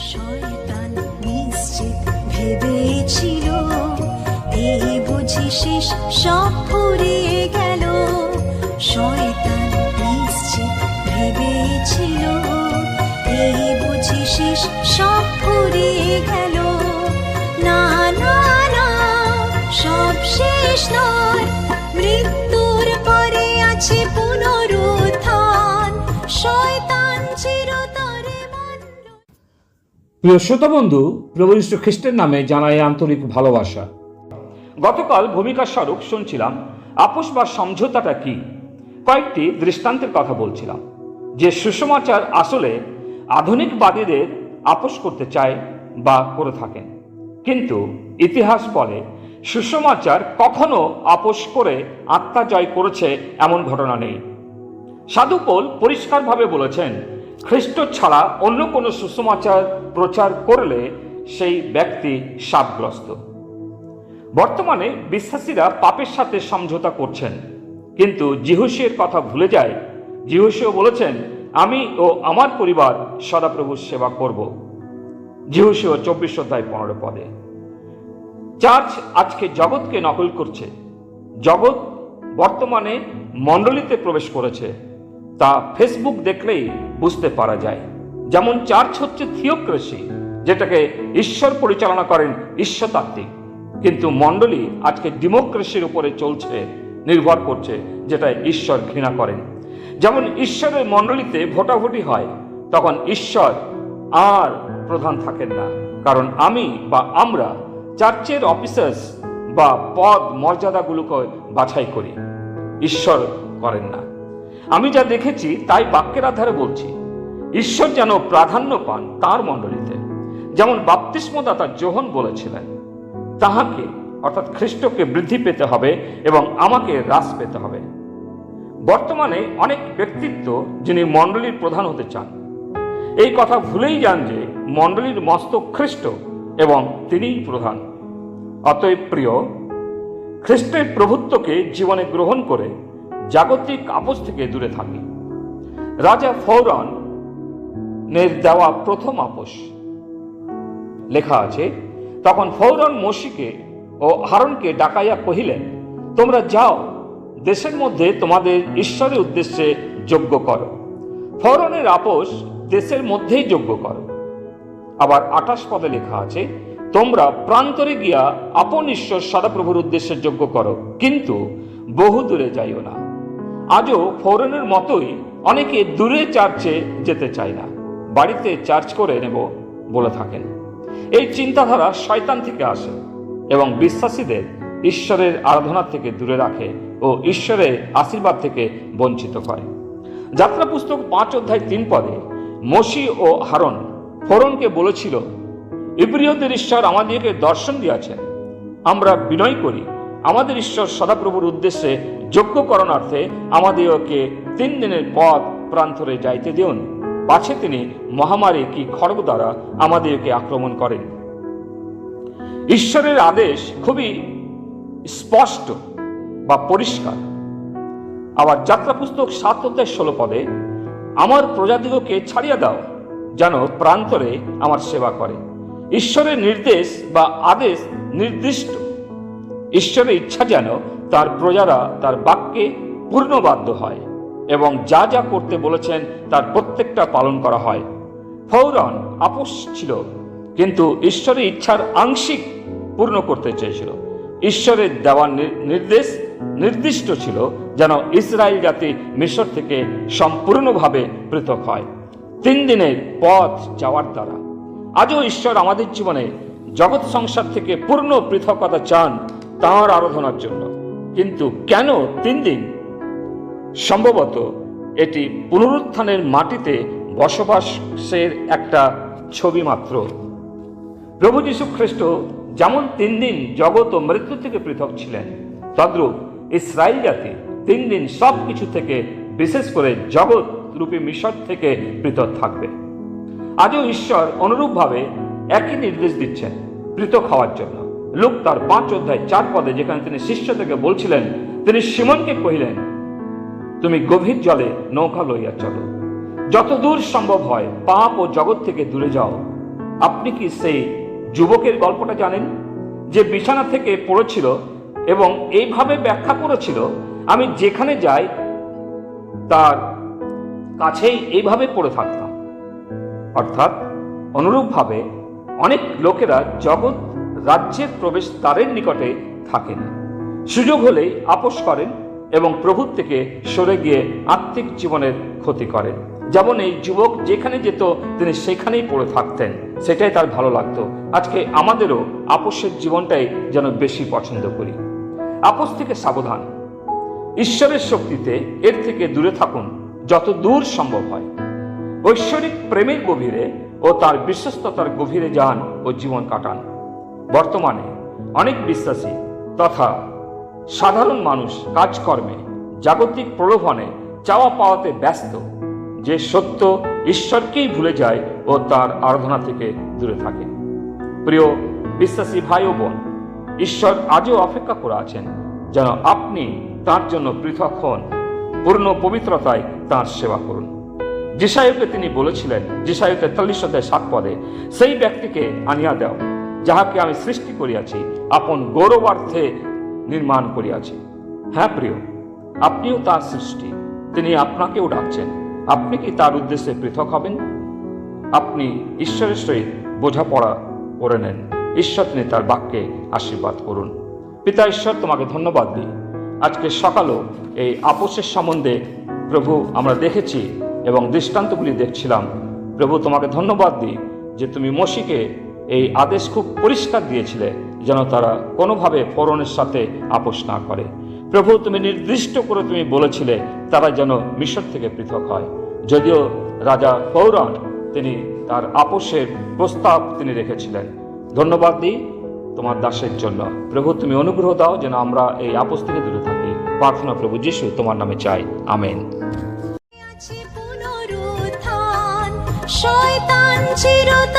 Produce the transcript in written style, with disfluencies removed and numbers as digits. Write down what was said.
শয়তান নিশ্চিত ভেবেছিল এই বুঝি শেষ, সব ফুরিয়ে গেল। শয়তান নিশ্চিত ভেবেছিল এই বুঝি শেষ, সব ফুরিয়ে গেল। না না না, সব শেষ নয়, মৃত্যুর পরে আছে পুনরুত্থান। শয়তান চিরতরে মানল। প্রিয় শ্রোতা বন্ধু, প্রভু যীশু খ্রিস্টের নামে জানাই আন্তরিক ভালোবাসা। গতকাল ভূমিকা স্বরূপ শুনছিলাম আপোস বা সমঝোতাটা কি। কয়েকটি দৃষ্টান্তের কথা বলছিলাম যে সুসমাচার আসলে আধুনিকবাদীদের আপোস করতে চায় বা করে থাকেন, কিন্তু ইতিহাস বলে সুসমাচার কখনো আপোস করে আত্মা জয় করেছে এমন ঘটনা নেই। সাধু পৌল পরিষ্কারভাবে বলেছেন, খ্রিস্ট ছাড়া অন্য কোনো সুসমাচার প্রচার করলে সেই ব্যক্তি শাপগ্রস্ত। বর্তমানে বিশ্বাসীরা পাপের সাথে সমঝোতা করছেন, কিন্তু যিহোশূয়ের কথা ভুলে যায়। যিহোশূয় বলেছেন, আমি ও আমার পরিবার সদাপ্রভুর সেবা করব। যিহোশূয় 24:15 চার্চ আজকে জগৎকে নকল করছে। জগৎ বর্তমানে মণ্ডলীতে প্রবেশ করেছে, তা ফেসবুক দেখলেই বুঝতে পারা যায়। যেমন চার্চ হচ্ছে থিওক্রেসি, যেটাকে ঈশ্বর পরিচালনা করেন ঈশ্বরতাত্ত্বিক, কিন্তু মণ্ডলী আজকে ডেমোক্রেসির উপরে চলছে, নির্ভর করছে, যেটা ঈশ্বর ঘৃণা করেন। যেমন ঈশ্বরের মণ্ডলীতে ভোটাভুটি হয়, তখন ঈশ্বর আর প্রধান থাকেন না, কারণ আমি বা আমরা চার্চের অফিসার্স বা পদ মর্যাদাগুলোকে বাছাই করি, ঈশ্বর করেন না। আমি যা দেখেছি তাই বাক্যের আধারে বলছি। ঈশ্বর যেন প্রাধান্য পান তার মণ্ডলীতে। যেমন বাপ্তিস্মদাতা যোহন বলেছিলেন, তাহাকে অর্থাৎ খ্রিস্টকে বৃদ্ধি পেতে হবে এবং আমাকে হ্রাস পেতে হবে। বর্তমানে অনেক ব্যক্তিত্ব যিনি মণ্ডলীর প্রধান হতে চান, এই কথা ভুলেই যান যে মণ্ডলীর মস্তক খ্রিস্ট এবং তিনিই প্রধান। অতএব প্রিয়, খ্রিস্টের প্রভুত্বকে জীবনে গ্রহণ করে জাগতিক আপোস থেকে দূরে থাকি। রাজা ফৌরনের দেওয়া প্রথম আপোস লেখা আছে, তখন ফৌরন মোশিকে ও হারনকে ডাকাইয়া কহিলেন, তোমরা যাও, দেশের মধ্যে তোমাদের ঈশ্বরের উদ্দেশ্যে যজ্ঞ করো। ফৌরনের আপোস দেশের মধ্যেই যজ্ঞ করো। আবার 28 পদে লেখা আছে, তোমরা প্রান্তরে গিয়া আপন ঈশ্বর সদাপ্রভুর উদ্দেশ্যে যজ্ঞ করো, কিন্তু বহু দূরে যাইও না। আজও ফৌরনের মতোই অনেকে দূরে চার্চে যেতে চায় না, বাড়িতে চার্চ করে নেব বলে থাকেন। এই চিন্তাধারা শয়তান থেকে আসে এবং বিশ্বাসীদের ঈশ্বরের আরাধনা থেকে দূরে রাখে ও ঈশ্বরের আশীর্বাদ থেকে বঞ্চিত করে। যাত্রা পুস্তক 5:3 মোশি ও হারন ফৌরনকে বলেছিল, ইব্রিয়দের ঈশ্বর আমাদেরকে দর্শন দিয়েছেন, আমরা বিনয় করি, আমাদের ঈশ্বর সদাপ্রভুর উদ্দেশ্যে যজ্ঞ করণার্থে আমাদেরকে 3 দিনের পথ প্রান্তরে যাইতে দিন, পাছে তিনি মহামারী কি খড়গ দ্বারা আমাদেরকে আক্রমণ করেন। ঈশ্বরের আদেশ খুবই স্পষ্ট বা পরিষ্কার। আবার যাত্রা পুস্তক 7:16 আমার প্রজাদিগকে ছাড়িয়া দাও, যেন প্রান্তরে আমার সেবা করে। ঈশ্বরের নির্দেশ বা আদেশ নির্দিষ্ট। ঈশ্বরের ইচ্ছা যেন তার প্রজারা তার বাক্যে পূর্ণবাধ্য হয় এবং যা যা করতে বলেছেন তার প্রত্যেকটা পালন করা হয়। ফৌরন আপোস ছিল, কিন্তু ঈশ্বরের ইচ্ছার আংশিক পূর্ণ করতে চেয়েছিল। ঈশ্বরের দেওয়া নির্দেশ নির্দিষ্ট ছিল যেন ইসরায়েল জাতি মিশর থেকে সম্পূর্ণভাবে পৃথক হয় 3 দিনের পথ যাওয়ার দ্বারা। আজও ঈশ্বর আমাদের জীবনে জগৎ সংসার থেকে পূর্ণ পৃথকতা চান তাঁর আরাধনার জন্য, কিন্তু কেন 3 দিন? সম্ভবত এটি পুনরুত্থানের মাটিতে বসবাসের একটা ছবি মাত্র। প্রভু যীশু খ্রিস্ট যেমন 3 দিন জগৎ ও মৃত্যু থেকে পৃথক ছিলেন, তদ্রূপ ইসরায়েল জাতি 3 দিন সব কিছু থেকে, বিশেষ করে জগৎ রূপী মিশর থেকে পৃথক থাকবে। আজও ঈশ্বর অনুরূপভাবে একই নির্দেশ দিচ্ছেন পৃথক হওয়ার জন্য। লূক তার 5:4 যেখানে তিনি শিষ্যদেরকে বলছিলেন, তিনি সিমনকে কহিলেন, তুমি গভীর জলে নৌকা লইয়া চলো, যতদূর সম্ভব হয় পাপ ও জগৎ থেকে দূরে যাও, আপনি কি সেই যুবকের গল্পটা জানেন, যে বিছানা থেকে পড়েছিল এবং এইভাবে ব্যাখ্যা করেছিল, আমি যেখানে যাই তার কাছেই এইভাবে পড়ে থাকতাম। অর্থাৎ অনুরূপভাবে অনেক লোকেরা জগৎ রাজ্যের প্রবেশ দ্বারের নিকটে থাকেন, সুযোগ হলেই আপোস করেন এবং প্রভুর থেকে সরে গিয়ে আত্মিক জীবনের ক্ষতি করেন। যেমন এই যুবক যেখানে যেত তিনি সেখানেই পড়ে থাকতেন, সেটাই তার ভালো লাগতো। আজকে আমাদেরও আপোসের জীবনটাই যেন বেশি পছন্দ করি। আপোস থেকে সাবধান, ঈশ্বরের শক্তিতে এর থেকে দূরে থাকুন যত দূর সম্ভব হয়। ঐশ্বরিক প্রেমের গভীরে ও তার বিশ্বস্ততার গভীরে যান ও জীবন কাটান। বর্তমানে অনেক বিশ্বাসী তথা সাধারণ মানুষ কাজকর্মে, জাগতিক প্রলোভনে, চাওয়া পাওয়াতে ব্যস্ত, যে সত্য ঈশ্বরকেই ভুলে যায় ও তার আরাধনা থেকে দূরে থাকে। প্রিয় বিশ্বাসী ভাই ও বোন, ঈশ্বর আজও অপেক্ষা করে আছেন যেন আপনি তার জন্য পৃথক হন, পূর্ণ পবিত্রতায় তাঁর সেবা করুন। যিশাইকে তিনি বলেছিলেন, যিশাই 43:7, সেই ব্যক্তিকে আনিয়া দাও যাহাকে আমি সৃষ্টি করিয়াছি, আপন গৌরবার্থে নির্মাণ করিয়াছি। হ্যাঁ প্রিয়, আপনিও তার সৃষ্টি, তিনি আপনাকেও ডাকছেন। আপনি কি তার উদ্দেশ্যে পৃথক হবেন? আপনি ঈশ্বরের সহিত বোঝাপড়া করে নেন। ঈশ্বর তিনি তার বাক্যে আশীর্বাদ করুন। পিতা ঈশ্বর, তোমাকে ধন্যবাদ দিই। আজকে সকালেও এই আপোসের সম্বন্ধে প্রভু আমরা দেখেছি এবং দৃষ্টান্তগুলি দেখছিলাম। প্রভু, তোমাকে ধন্যবাদ দিই যে তুমি মোশিকে এই আদেশ খুব পরিষ্কার দিয়েছিলে যেন তারা কোনোভাবে ফরনের সাথে আপোস না করে। প্রভু, তুমি নির্দিষ্ট করে তুমি বলেছিলে তারা যেন মিশর থেকে পৃথক হয়। যদিও রাজা ফৌরান তিনি তার আপোসের প্রস্তাব তিনি রেখেছিলেন। ধন্যবাদ দিই তোমার দাসের জন্য। প্রভু, তুমি অনুগ্রহ দাও যেন আমরা এই আপোস থেকে দূরে থাকি। প্রার্থনা প্রভু যিশু তোমার নামে চাই, আমেন। আছে পুনরুত্থান, শয়তান চিরতরে